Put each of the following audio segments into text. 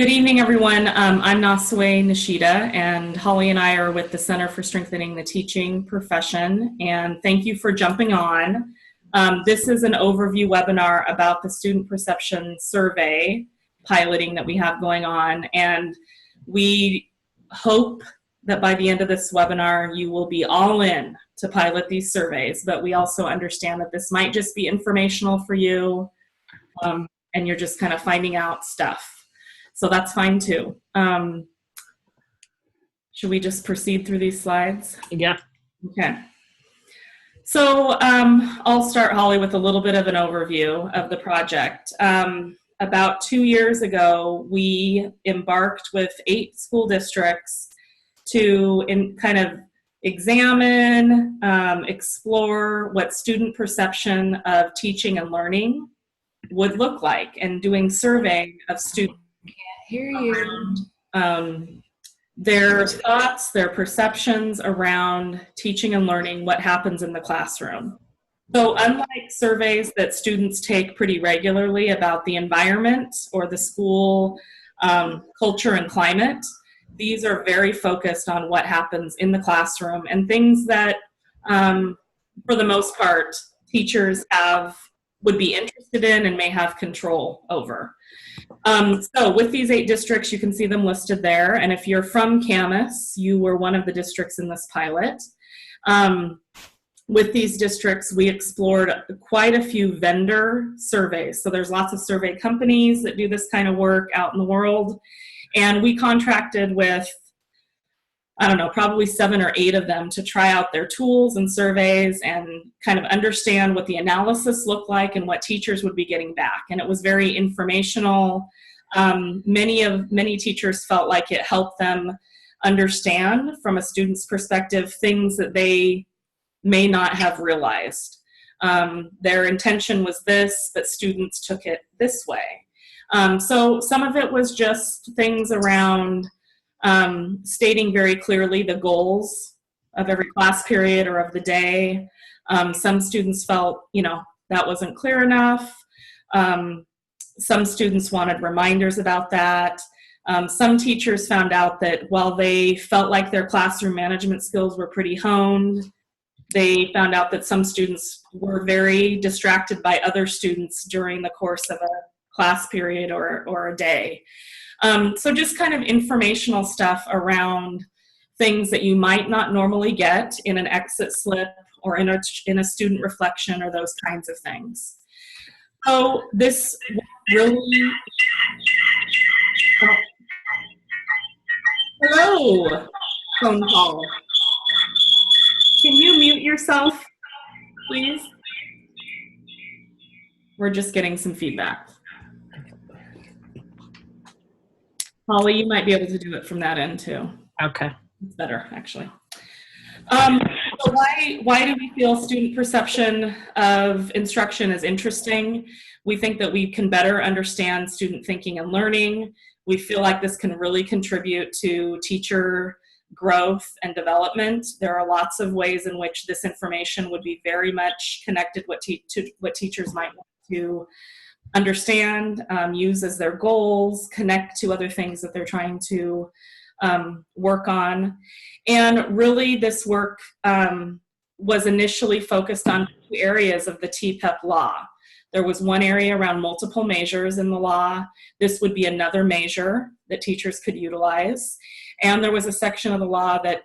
Good evening, everyone. I'm Nasue Nishida, and Holly and I are with the Center for Strengthening the Teaching Profession, and thank you for jumping on. This is an overview webinar about the student perception survey piloting that we have going on, and we hope that by the end of this webinar you will be all in to pilot these surveys, but we also understand that this might just be informational for you, and you're just kind of finding out stuff. So that's fine too. Should we just proceed through these slides? Yeah. Okay. So I'll start, Holly, with a little bit of an overview of the project. About 2 years ago, we embarked with 8 school districts to kind of examine, explore what student perception of teaching and learning would look like, and doing surveying of students. Hear you. Their thoughts, their perceptions around teaching and learning, what happens in the classroom. So unlike surveys that students take pretty regularly about the environment or the school culture and climate, these are very focused on what happens in the classroom and things that, for the most part, teachers would be interested in and may have control over. So with these 8 districts, you can see them listed there. And if you're from Camas, you were one of the districts in this pilot. With these districts, we explored quite a few vendor surveys. So there's lots of survey companies that do this kind of work out in the world. And we contracted with, I don't know, probably 7 or 8 of them to try out their tools and surveys and kind of understand what the analysis looked like and what teachers would be getting back. And it was very informational. Many teachers felt like it helped them understand from a student's perspective things that they may not have realized. Their intention was this, but students took it this way. So some of it was just things around stating very clearly the goals of every class period or of the day. Some students felt, that wasn't clear enough. Some students wanted reminders about that. Some teachers found out that while they felt like their classroom management skills were pretty honed, they found out that some students were very distracted by other students during the course of a class period or a day. So just kind of informational stuff around things that you might not normally get in an exit slip or in a student reflection or those kinds of things. So this really... Hello, phone call. Can you mute yourself, please? We're just getting some feedback. Holly, you might be able to do it from that end too. Okay. It's better, actually. So why do we feel student perception of instruction is interesting? We think that we can better understand student thinking and learning. We feel like this can really contribute to teacher growth and development. There are lots of ways in which this information would be very much connected to what teachers might want to understand, use as their goals, connect to other things that they're trying to work on. And really this work was initially focused on 2 areas of the TPEP law. There was one area around multiple measures in the law. This would be another measure that teachers could utilize. And there was a section of the law that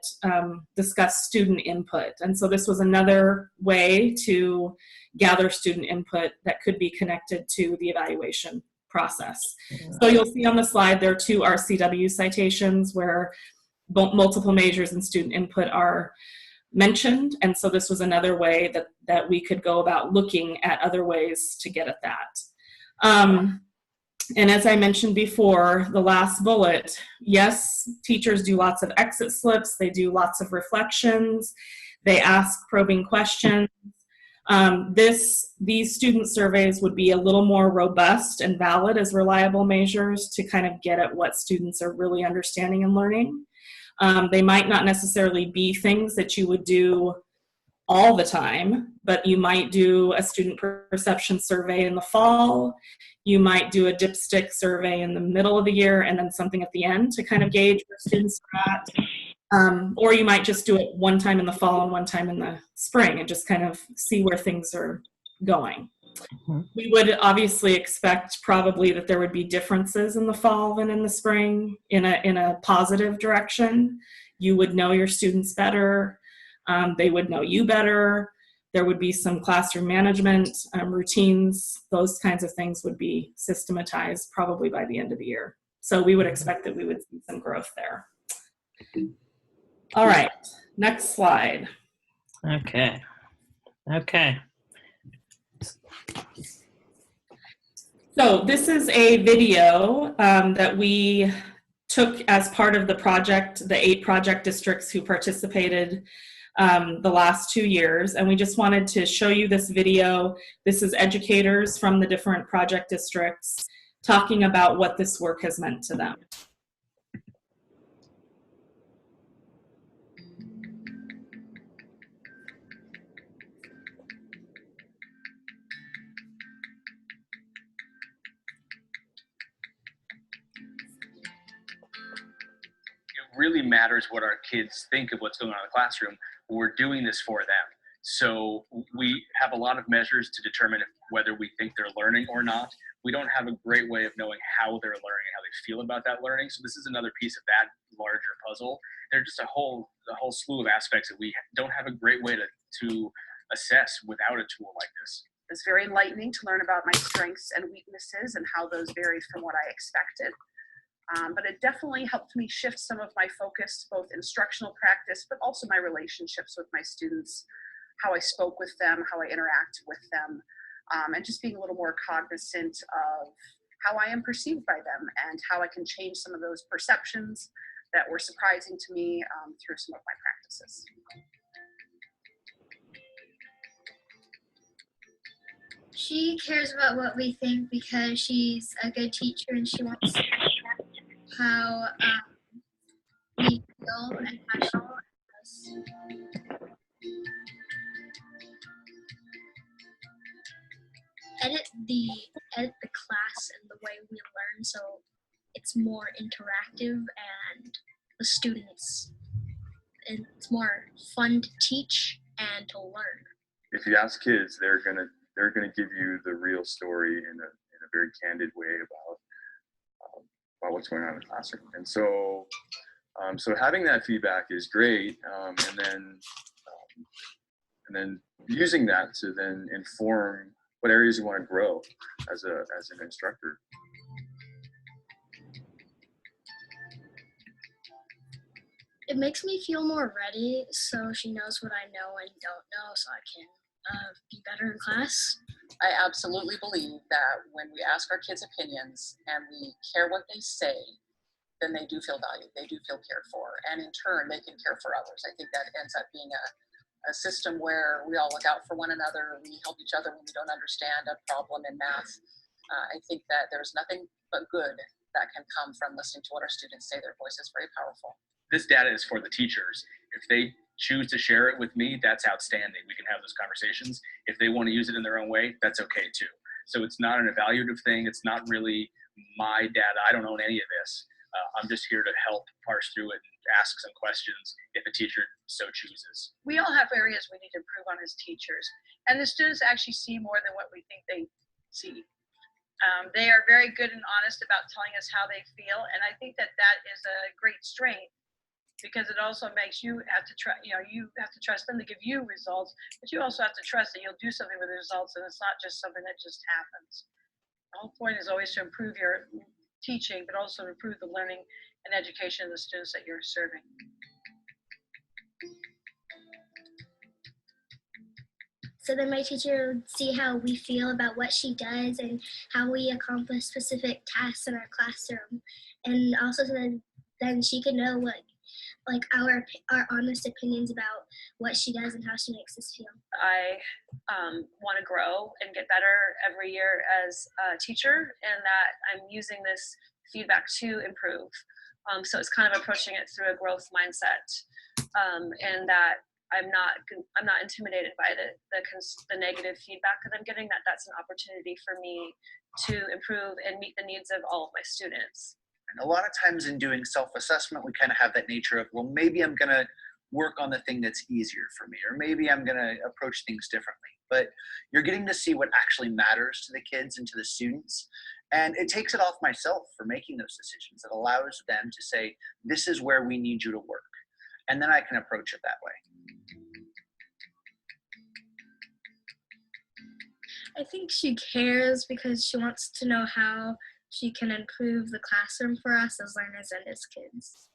discussed student input. And so this was another way to gather student input that could be connected to the evaluation process. So you'll see on the slide there are 2 RCW citations where multiple measures and student input are mentioned. And so this was another way that we could go about looking at other ways to get at that. And as I mentioned before, the last bullet, yes, teachers do lots of exit slips. They do lots of reflections. They ask probing questions. These student surveys would be a little more robust and valid as reliable measures to kind of get at what students are really understanding and learning. They might not necessarily be things that you would do all the time, but you might do a student perception survey in the fall. You might do a dipstick survey in the middle of the year and then something at the end to kind of gauge where students are at. Or you might just do it one time in the fall and one time in the spring and just kind of see where things are going. We would obviously expect probably that there would be differences in the fall than in the spring in a positive direction. You would know your students better. They would know you better. There would be some classroom management routines. Those kinds of things would be systematized probably by the end of the year. So we would expect that we would see some growth there. All right, next slide. Okay. So this is a video that we took as part of the project, the 8 project districts who participated the last 2 years. And we just wanted to show you this video. This is educators from the different project districts talking about what this work has meant to them. Really matters what our kids think of what's going on in the classroom. We're doing this for them. So we have a lot of measures to determine whether we think they're learning or not. We don't have a great way of knowing how they're learning and how they feel about that learning. So this is another piece of that larger puzzle. There's just a whole slew of aspects that we don't have a great way to assess without a tool like this. It's very enlightening to learn about my strengths and weaknesses and how those vary from what I expected. But it definitely helped me shift some of my focus, both instructional practice, but also my relationships with my students, how I spoke with them, how I interact with them, and just being a little more cognizant of how I am perceived by them and how I can change some of those perceptions that were surprising to me through some of my practices. She cares about what we think because she's a good teacher and she wants to how we feel and how she us. Edit the class and the way we learn so it's more interactive and the students, and it's more fun to teach and to learn. If you ask kids, they're gonna give you the real story in a very candid way about what's going on in the classroom. And so so having that feedback is great, and then using that to then inform what areas you want to grow as an instructor. It makes me feel more ready, so she knows what I know and don't know, so I can be better in class. I absolutely believe that when we ask our kids opinions and we care what they say, then they do feel valued, they do feel cared for, and in turn they can care for others. I think that ends up being a system where we all look out for one another, we help each other when we don't understand a problem in math. I think that there's nothing but good that can come from listening to what our students say. Their voice is very powerful. This data is for the teachers. If they choose to share it with me, that's outstanding. We can have those conversations. If they want to use it in their own way, that's okay too. So it's not an evaluative thing. It's not really my data. I don't own any of this. I'm just here to help parse through it and ask some questions if a teacher so chooses. We all have areas we need to improve on as teachers, and the students actually see more than what we think they see. They are very good and honest about telling us how they feel, and I think that is a great strength, because it also makes you have to you have to trust them to give you results, but you also have to trust that you'll do something with the results, and it's not just something that just happens. The whole point is always to improve your teaching, but also to improve the learning and education of the students that you're serving. So then my teacher would see how we feel about what she does and how we accomplish specific tasks in our classroom, and also so then she can know what, like, our honest opinions about what she does and how she makes us feel. I want to grow and get better every year as a teacher, and that I'm using this feedback to improve. So it's kind of approaching it through a growth mindset, and that I'm not intimidated by the negative feedback that I'm getting, that's an opportunity for me to improve and meet the needs of all of my students. And a lot of times in doing self-assessment, we kind of have that nature of, well, maybe I'm going to work on the thing that's easier for me, or maybe I'm going to approach things differently. But you're getting to see what actually matters to the kids and to the students. And it takes it off myself for making those decisions. It allows them to say, this is where we need you to work. And then I can approach it that way. I think she cares because she wants to know how she can improve the classroom for us as learners and as kids.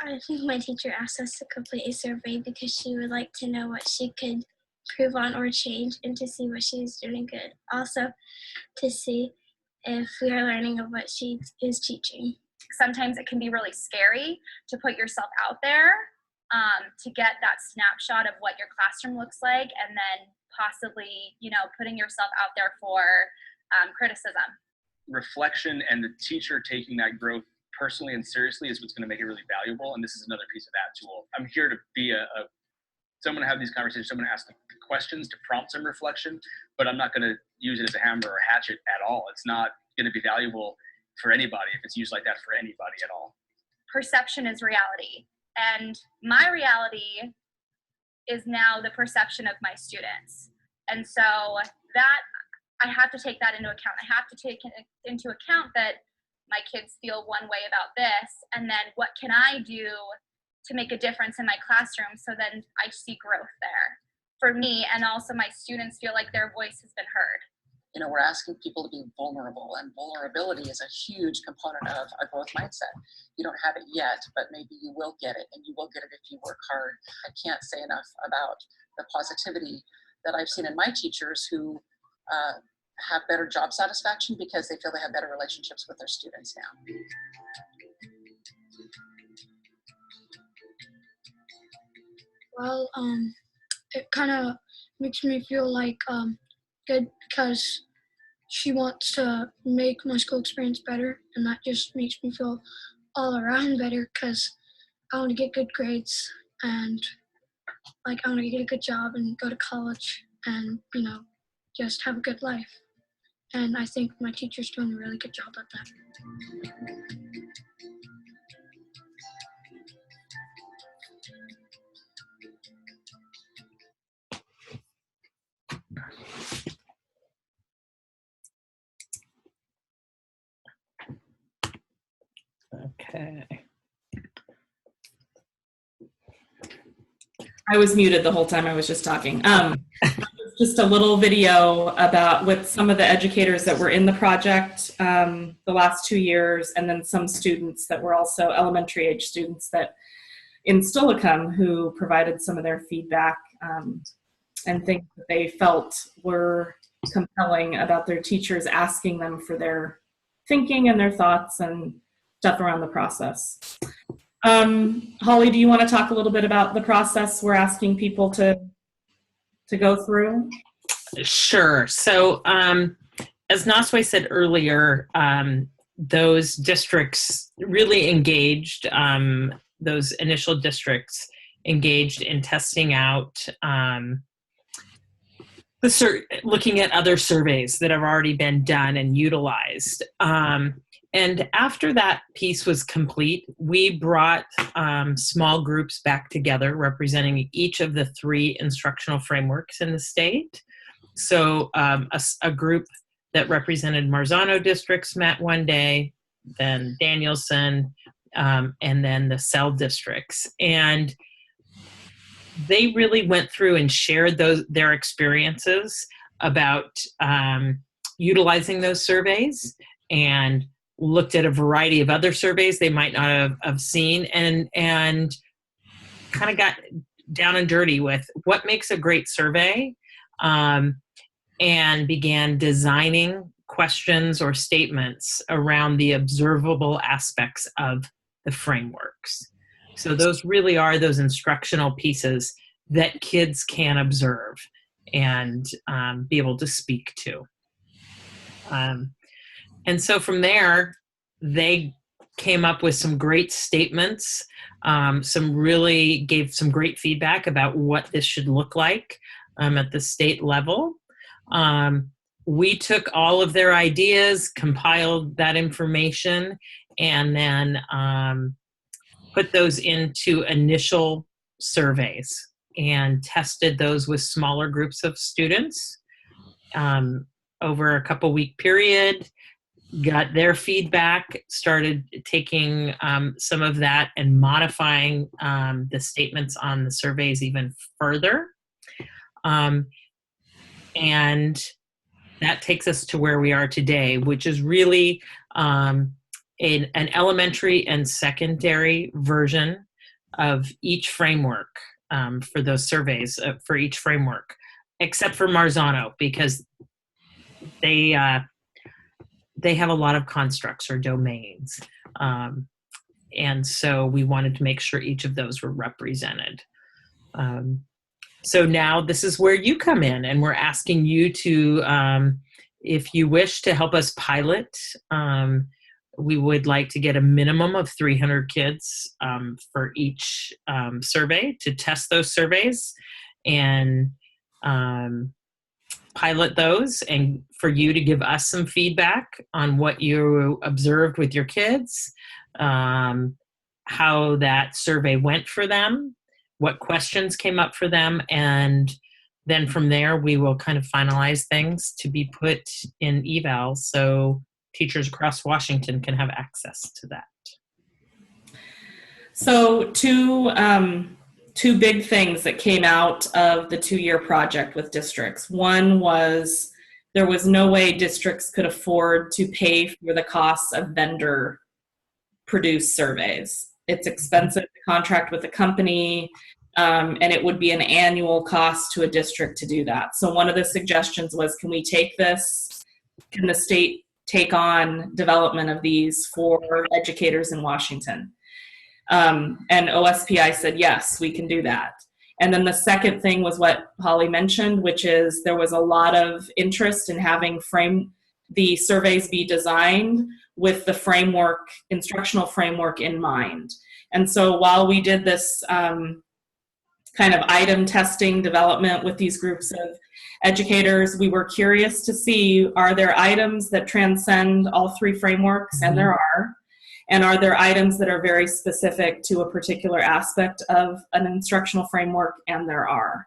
I think my teacher asked us to complete a survey because she would like to know what she could improve on or change and to see what she's doing good. Also, to see if we are learning of what she is teaching. Sometimes it can be really scary to put yourself out there, to get that snapshot of what your classroom looks like, and then possibly, putting yourself out there for criticism. Reflection and the teacher taking that growth personally and seriously is what's going to make it really valuable. And this is another piece of that tool. I'm here to be someone to have these conversations, someone to ask the questions to prompt some reflection, but I'm not going to use it as a hammer or a hatchet at all. It's not going to be valuable for anybody if it's used like that for anybody at all. Perception is reality. And my reality is now the perception of my students. And so that I have to take that into account. I have to take into account that my kids feel one way about this, and then what can I do to make a difference in my classroom so then I see growth there for me, and also my students feel like their voice has been heard. We're asking people to be vulnerable, and vulnerability is a huge component of a growth mindset. You don't have it yet, but maybe you will get it, and you will get it if you work hard. I can't say enough about the positivity that I've seen in my teachers who have better job satisfaction because they feel they have better relationships with their students now. Well, it kind of makes me feel like good because she wants to make my school experience better, and that just makes me feel all around better because I want to get good grades and I want to get a good job and go to college and just have a good life. And I think my teacher's doing a really good job at that. Okay. I was muted the whole time I was just talking. Just a little video about with some of the educators that were in the project the last 2 years, and then some students that were also elementary age students that in Steilacoom who provided some of their feedback and things that they felt were compelling about their teachers asking them for their thinking and their thoughts and stuff around the process. Holly, do you want to talk a little bit about the process we're asking people to go through? Sure. So as Naswe said earlier, those districts really engaged, those initial districts engaged in testing out looking at other surveys that have already been done and utilized. And after that piece was complete, we brought small groups back together representing each of the 3 instructional frameworks in the state. So a group that represented Marzano districts met one day, then Danielson, and then the Cell districts. And they really went through and shared their experiences about utilizing those surveys, and looked at a variety of other surveys they might not have seen, and kind of got down and dirty with what makes a great survey, and began designing questions or statements around the observable aspects of the frameworks. So those really are those instructional pieces that kids can observe and be able to speak to. And so from there, they came up with some great statements, gave some great feedback about what this should look like at the state level. We took all of their ideas, compiled that information, and then put those into initial surveys and tested those with smaller groups of students over a couple-week period. Got their feedback, started taking some of that and modifying the statements on the surveys even further. And that takes us to where we are today, which is really an elementary and secondary version of each framework for those surveys for each framework, except for Marzano, because they have a lot of constructs or domains. And so we wanted to make sure each of those were represented. So now this is where you come in, and we're asking you to, if you wish to help us pilot, we would like to get a minimum of 300 kids for each survey to test those surveys and pilot those, and for you to give us some feedback on what you observed with your kids, how that survey went for them, what questions came up for them, and then from there we will kind of finalize things to be put in eval so teachers across Washington can have access to that. So two big things that came out of the 2-year project with districts. One was there was no way districts could afford to pay for the costs of vendor produced surveys. It's expensive to contract with a company, and it would be an annual cost to a district to do that. So one of the suggestions was, can we take this, can the state take on development of these for educators in Washington? And OSPI said, yes, we can do that. And then the second thing was what Holly mentioned, which is there was a lot of interest in having the surveys be designed with the framework, instructional framework in mind. And so while we did this kind of item testing development with these groups of educators, we were curious to see, are there items that transcend all 3 frameworks? And there are. And are there items that are very specific to a particular aspect of an instructional framework? And there are.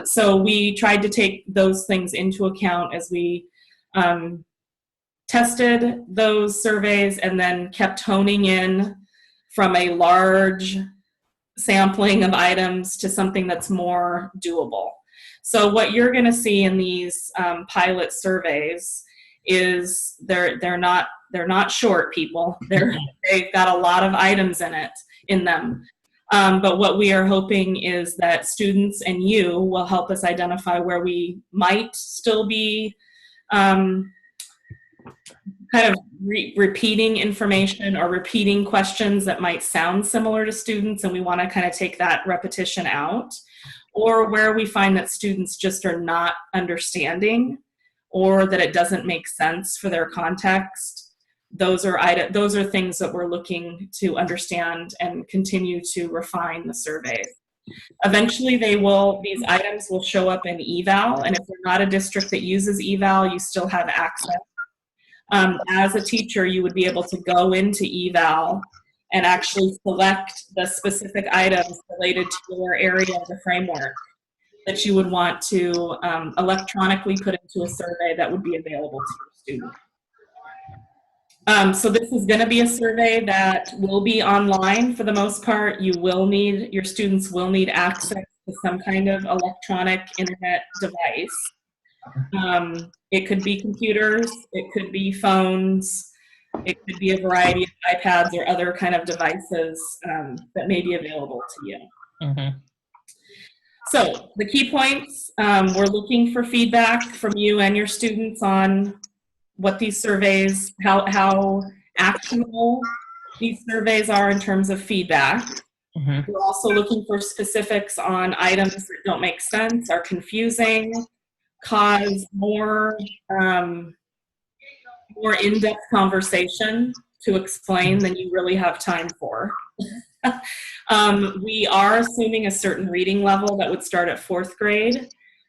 So we tried to take those things into account as we tested those surveys, and then kept honing in from a large sampling of items to something that's more doable. So what you're going to see in these pilot surveys is they're not short, people. They've got a lot of items in them. But what we are hoping is that students and you will help us identify where we might still be kind of repeating information or repeating questions that might sound similar to students, and we want to kind of take that repetition out, or where we find that students just are not understanding or that it doesn't make sense for their context. Those are things that we're looking to understand and continue to refine the surveys. Eventually these items will show up in eval, and if you're not a district that uses eval, you still have access. As a teacher, you would be able to go into eval and actually select the specific items related to your area of the framework that you would want to electronically put into a survey that would be available to your student. So this is going to be a survey that will be online for the most part. Your students will need access to some kind of electronic internet device. It could be computers, it could be phones, it could be a variety of iPads or other kind of devices that may be available to you. Mm-hmm. So the key points, we're looking for feedback from you and your students on what these surveys, how actionable these surveys are in terms of feedback. Mm-hmm. We're also looking for specifics on items that don't make sense, are confusing, cause more in-depth conversation to explain than you really have time for. We are assuming a certain reading level that would start at 4th grade.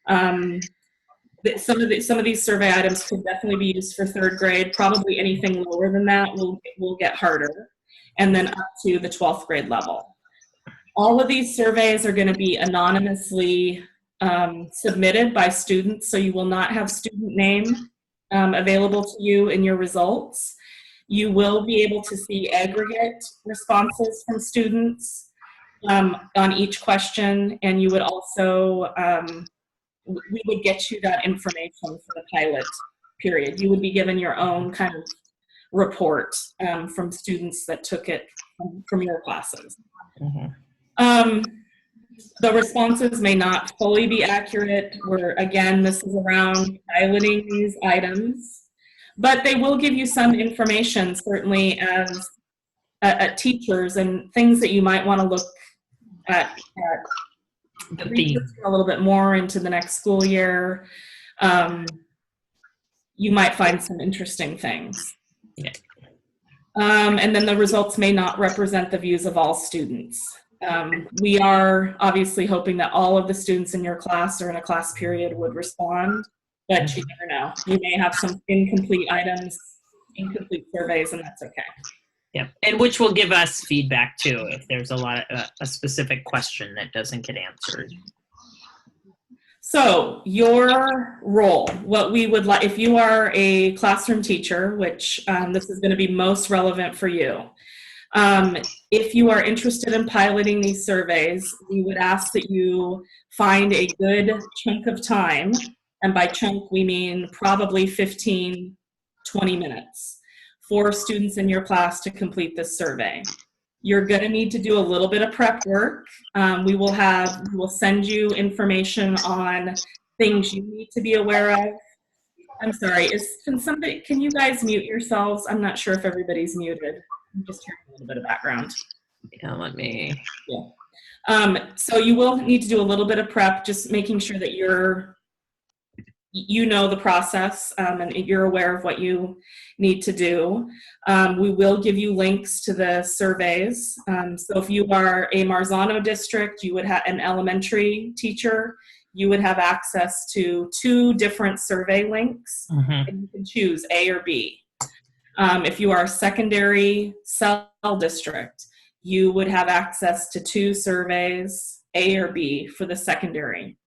Some of these survey items could definitely be used for 3rd grade. Probably anything lower than that will get harder, and then up to the 12th grade level. All of these surveys are going to be anonymously submitted by students, so you will not have student name available to you in your results. You will be able to see aggregate responses from students on each question, and you would also, we would get you that information for the pilot period. You would be given your own kind of report from students that took it from your classes. The responses may not fully be accurate. Again, this is around piloting these items, but they will give you some information, certainly as teachers, and things that you might want to look at research a little bit more into the next school year. You might find some interesting things. Yeah. And then the results may not represent the views of all students. We are obviously hoping that all of the students in your class or in a class period would respond, but you never know. You may have some incomplete items, incomplete surveys, and that's okay. Yeah, and which will give us feedback too if there's a specific question that doesn't get answered. So your role, what we would like, if you are a classroom teacher, which this is going to be most relevant for you, if you are interested in piloting these surveys, we would ask that you find a good chunk of time, and by chunk we mean probably 15, 20 minutes for students in your class to complete this survey. You're going to need to do a little bit of prep work. We will send you information on things you need to be aware of. I'm sorry, can you guys mute yourselves? I'm not sure if everybody's muted. I'm just hearing a little bit of background. Yeah, let me. Yeah. So you will need to do a little bit of prep, just making sure that you know the process and you're aware of what you need to do. We will give you links to the surveys. So if you are a Marzano district, you would have an elementary teacher, you would have access to 2 different survey links, and you can choose A or B. If you are a secondary cell district, you would have access to 2 surveys, A or B, for the secondary.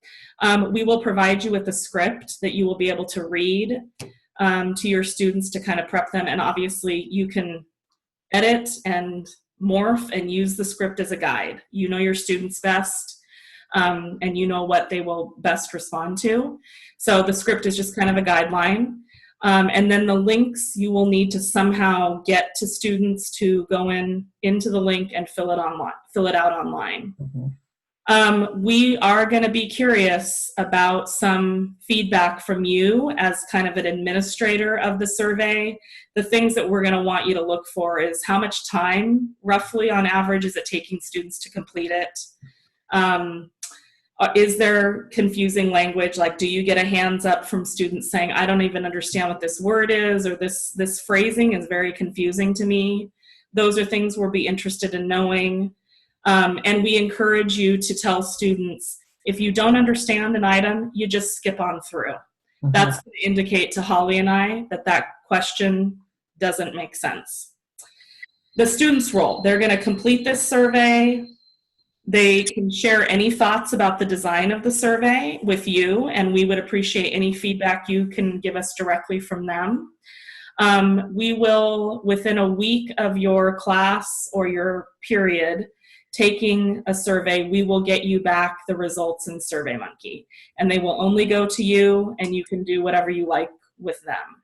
We will provide you with a script that you will be able to read to your students to kind of prep them, and obviously you can edit and morph and use the script as a guide. You know your students best, and you know what they will best respond to. So the script is just kind of a guideline. And then the links, you will need to somehow get to students to go into the link and fill it out online. We are going to be curious about some feedback from you as kind of an administrator of the survey. The things that we're going to want you to look for is how much time, roughly on average, is it taking students to complete it? Is there confusing language? Like, do you get a hands up from students saying, I don't even understand what this word is, or this phrasing is very confusing to me? Those are things we'll be interested in knowing. And we encourage you to tell students, if you don't understand an item, you just skip on through. That's going to indicate to Holly and I that question doesn't make sense. The students' role, they're going to complete this survey. They can share any thoughts about the design of the survey with you, and we would appreciate any feedback you can give us directly from them. We will, within a week of your class or your period, taking a survey, we will get you back the results in SurveyMonkey, and they will only go to you, and you can do whatever you like with them.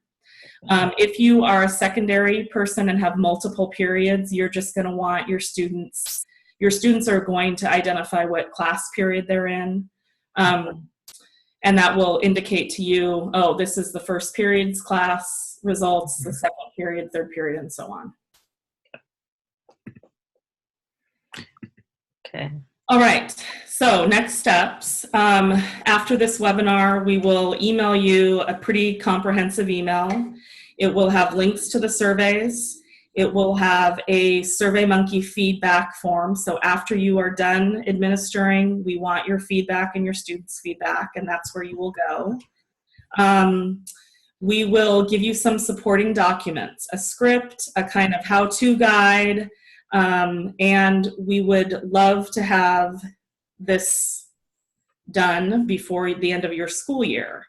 If you are a secondary person and have multiple periods, you're just going to want your students are going to identify what class period they're in, and that will indicate to you, oh, this is the first period's class results, the second period, third period, and so on. Okay. All right, so next steps. After this webinar, we will email you a pretty comprehensive email. It will have links to the surveys. It will have a SurveyMonkey feedback form. So after you are done administering, we want your feedback and your students' feedback, and that's where you will go. We will give you some supporting documents, a script, a kind of how-to guide, and we would love to have this done before the end of your school year.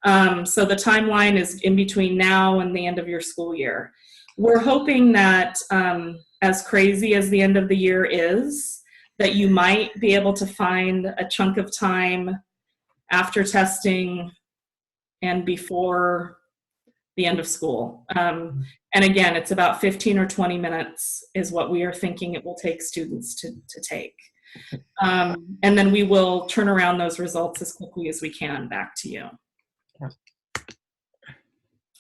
So the timeline is in between now and the end of your school year. We're hoping that, as crazy as the end of the year is, that you might be able to find a chunk of time after testing and before the end of school. And again, it's about 15 or 20 minutes is what we are thinking it will take students to take. And then we will turn around those results as quickly as we can back to you.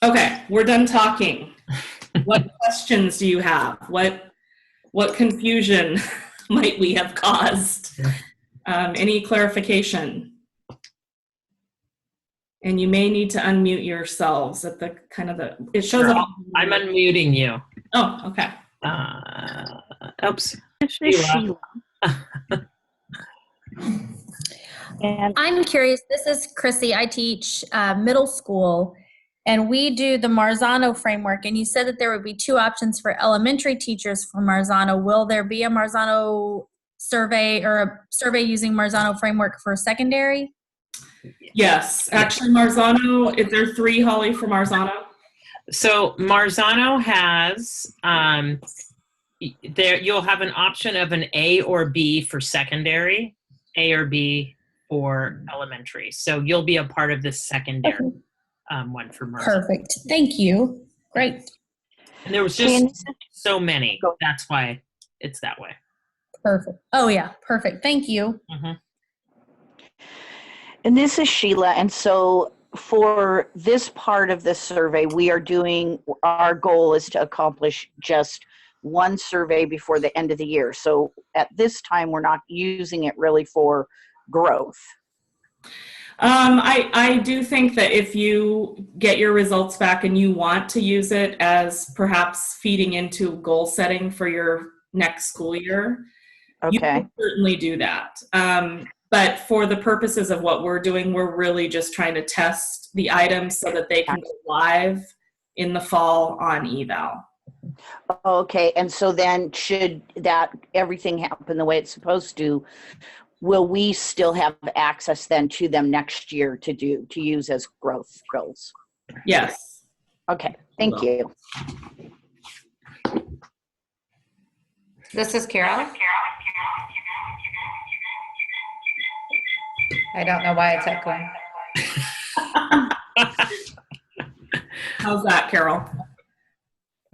Okay, we're done talking. What questions do you have? What confusion might we have caused? Any clarification? And you may need to unmute yourselves at the kind of the, it shows Sure. up. I'm unmuting you. Oh, okay. Oops. Sheila. And I'm curious, this is Chrissy. I teach middle school, and we do the Marzano framework, and you said that there would be 2 options for elementary teachers for Marzano. Will there be a Marzano survey or a survey using Marzano framework for secondary? Yes, actually Marzano, is there 3, Holly, for Marzano? So Marzano has, there you'll have an option of an A or B for secondary, A or B for elementary. So you'll be a part of the secondary one for Marzano. Perfect. Thank you. Great. And there was just so many. That's why it's that way. Perfect. Oh yeah, perfect. Thank you. Mm-hmm. And this is Sheila. And so for this part of the survey, we are doing, our goal is to accomplish just 1 survey before the end of the year. So at this time, we're not using it really for growth. I do think that if you get your results back and you want to use it as perhaps feeding into goal setting for your next school year, you can certainly do that. But for the purposes of what we're doing, we're really just trying to test the items so that they can go live in the fall on eval. Okay, and so then should that everything happen the way it's supposed to, will we still have access then to them next year to use as growth goals? Yes. Okay, thank you. This is Carol. I don't know why it's echoing. How's that, Carol?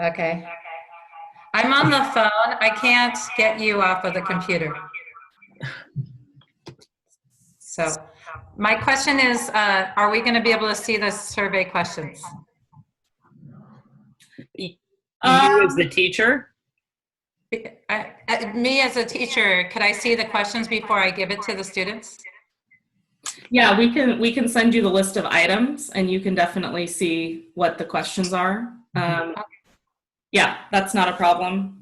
Okay. I'm on the phone. I can't get you off of the computer. So my question is, are we going to be able to see the survey questions? You as the teacher? Me as a teacher, could I see the questions before I give it to the students? Yeah, we can send you the list of items and you can definitely see what the questions are. Yeah, that's not a problem.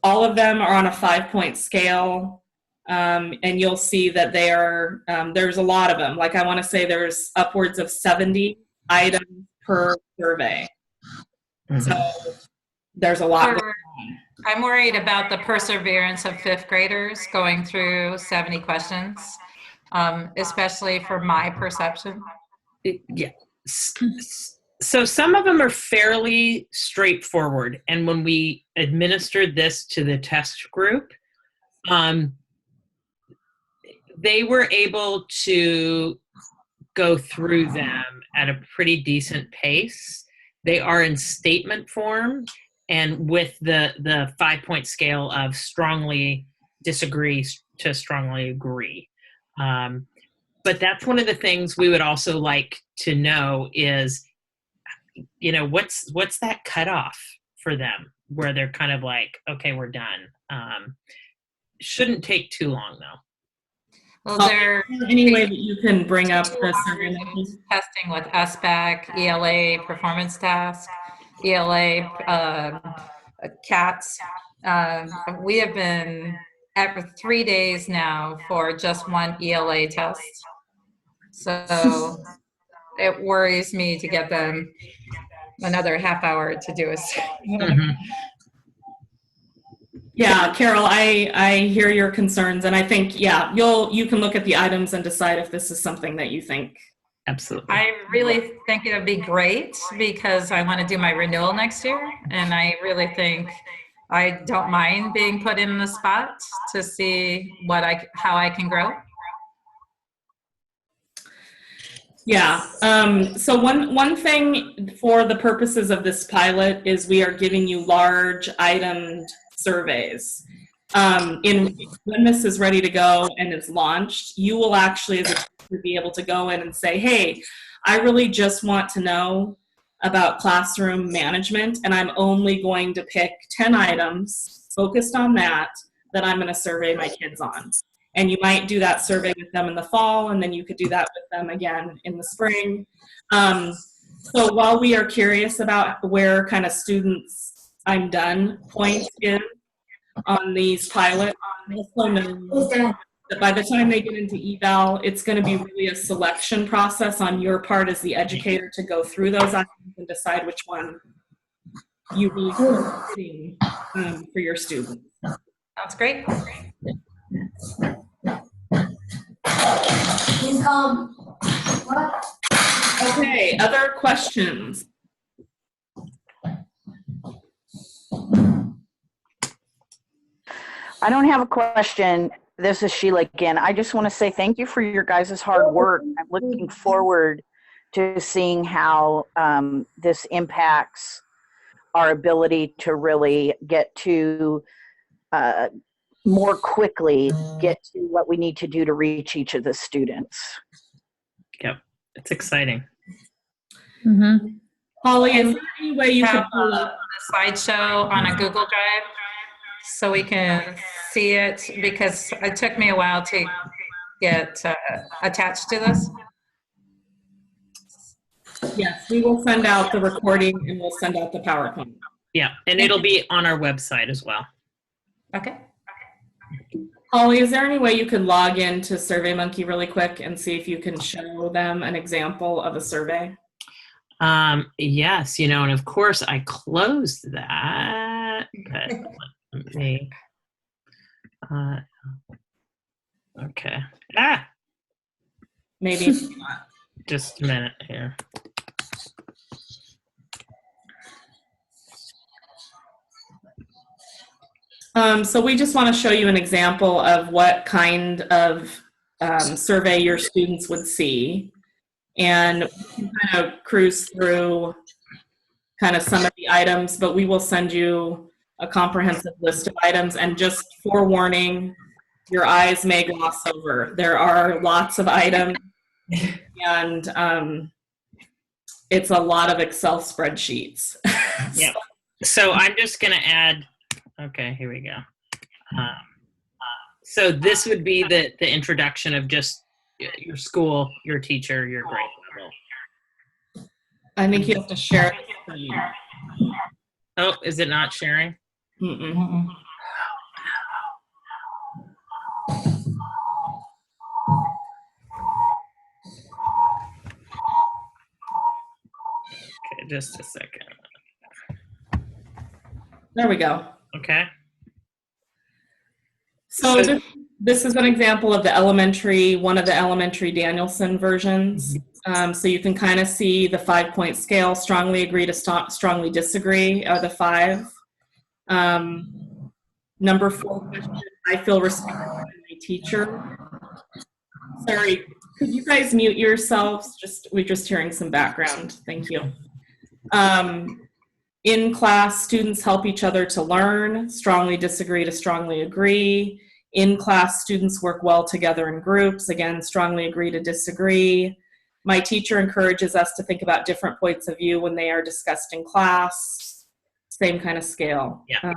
All of them are on a 5-point scale, and you'll see that they are, there's a lot of them. Like I want to say there's upwards of 70 items per survey. Mm-hmm. So there's a lot. I'm worried about the perseverance of 5th graders going through 70 questions, especially for my perception. Yeah. So some of them are fairly straightforward. And when we administered this to the test group, they were able to go through them at a pretty decent pace. They are in statement form and with the 5-point scale of strongly disagree to strongly agree. But that's one of the things we would also like to know is, you know, what's that cutoff for them where they're kind of like, okay, we're done. Shouldn't take too long though. Well, there any way that you can bring up the testing with SBAC, ELA performance task, ELA cats. We have been at for 3 days now for just one ELA test. So it worries me to get them another half hour to do it. Yeah, Carol, I hear your concerns, and I think, yeah, you can look at the items and decide if this is something that you think. Absolutely. I really think it would be great because I want to do my renewal next year, and I really think I don't mind being put in the spot to see how I can grow. Yeah. So one thing for the purposes of this pilot is we are giving you large itemed surveys. When this is ready to go and is launched, you will actually, as a teacher, be able to go in and say, hey, I really just want to know about classroom management, and I'm only going to pick 10 items focused on that I'm going to survey my kids on. And you might do that survey with them in the fall, and then you could do that with them again in the spring. So while we are curious about where kind of students I'm done point is on these pilots, also know that by the time they get into eval, it's going to be really a selection process on your part as the educator to go through those items and decide which one you really fitting for your students. Sounds great. Okay, other questions? I don't have a question. This is Sheila again. I just want to say thank you for your guys' hard work. I'm looking forward to seeing how this impacts our ability to really get to more quickly get to what we need to do to reach each of the students. Yep, it's exciting. Holly, is there any way you could pull up a slideshow on a Google Drive so we can see it? Because it took me a while to get attached to this. Yes, we will send out the recording and we'll send out the PowerPoint. Yeah, and it'll be on our website as well. Okay. Holly, is there any way you could log in to SurveyMonkey really quick and see if you can show them an example of a survey? Yes, and of course I closed that, but let me, okay. Maybe. Just a minute here. So we just want to show you an example of what kind of survey your students would see. And we can kind of cruise through kind of some of the items, but we will send you a comprehensive list of items. And just forewarning, your eyes may gloss over. There are lots of items, and it's a lot of Excel spreadsheets. Yeah. So I'm just going to add. Okay, here we go. So this would be the introduction of just your school, your teacher, your grade level. I think you have to share the screen. Oh, is it not sharing? Mm-mm. Okay, just a second. There we go. Okay. So this is an example of one of the elementary Danielson versions. So you can kind of see the 5-point scale: strongly agree to strongly disagree are the 5. Number 4 question: I feel respected by my teacher. Sorry, could you guys mute yourselves? We're just hearing some background. Thank you. In class, students help each other to learn. Strongly disagree to strongly agree. In class, students work well together in groups. Again, strongly agree to disagree. My teacher encourages us to think about different points of view when they are discussed in class. Same kind of scale. Yeah.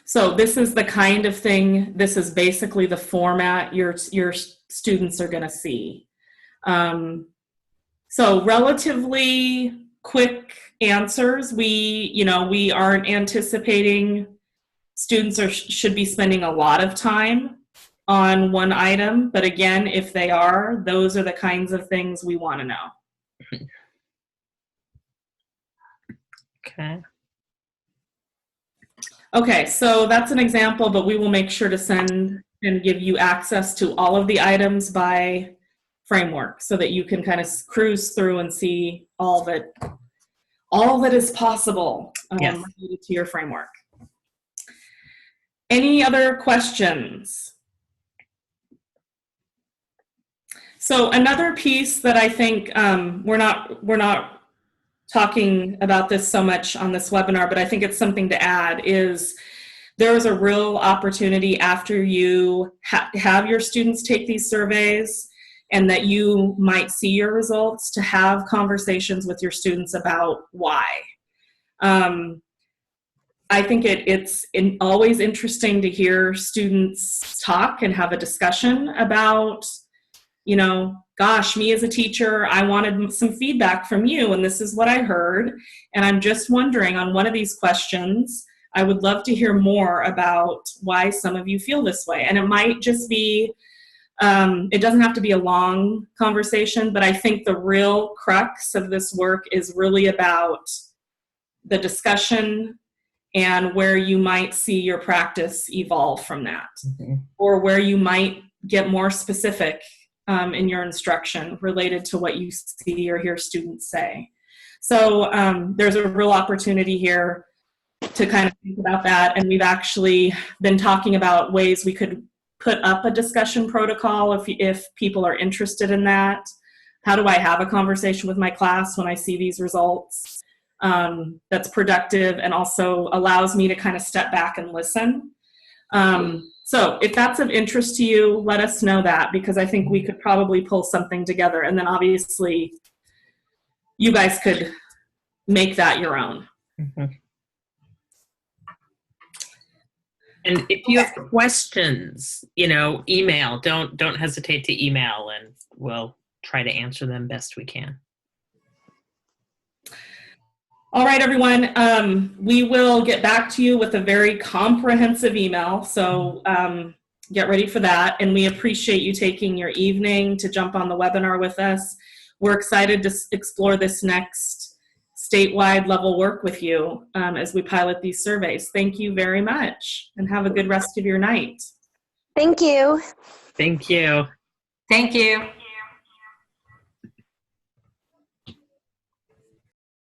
So this is the kind of thing, this is basically the format your students are going to see. So relatively quick answers. We aren't anticipating students should be spending a lot of time on one item, but again, if they are, those are the kinds of things we want to know. Okay. Okay, so that's an example, but we will make sure to send and give you access to all of the items by framework so that you can kind of cruise through and see all that is possible related to your framework. Any other questions? So another piece that I think we're not talking about this so much on this webinar, but I think it's something to add, is there is a real opportunity after you have your students take these surveys and that you might see your results to have conversations with your students about why. I think it's always interesting to hear students talk and have a discussion about, gosh, me as a teacher, I wanted some feedback from you, and this is what I heard. And I'm just wondering, on one of these questions, I would love to hear more about why some of you feel this way. And it might just be, it doesn't have to be a long conversation, but I think the real crux of this work is really about the discussion and where you might see your practice evolve from that, or where you might get more specific in your instruction related to what you see or hear students say. So there's a real opportunity here to kind of think about that, and we've actually been talking about ways we could put up a discussion protocol if people are interested in that. How do I have a conversation with my class when I see these results that's productive and also allows me to kind of step back and listen? So if that's of interest to you, let us know that, because I think we could probably pull something together, and then obviously you guys could make that your own. Mm-hmm. And if you have questions, email. Don't hesitate to email, and we'll try to answer them best we can. All right, everyone. We will get back to you with a very comprehensive email, so get ready for that. And we appreciate you taking your evening to jump on the webinar with us. We're excited to explore this next statewide level work with you as we pilot these surveys. Thank you very much, and have a good rest of your night. Thank you. Thank you. Thank you.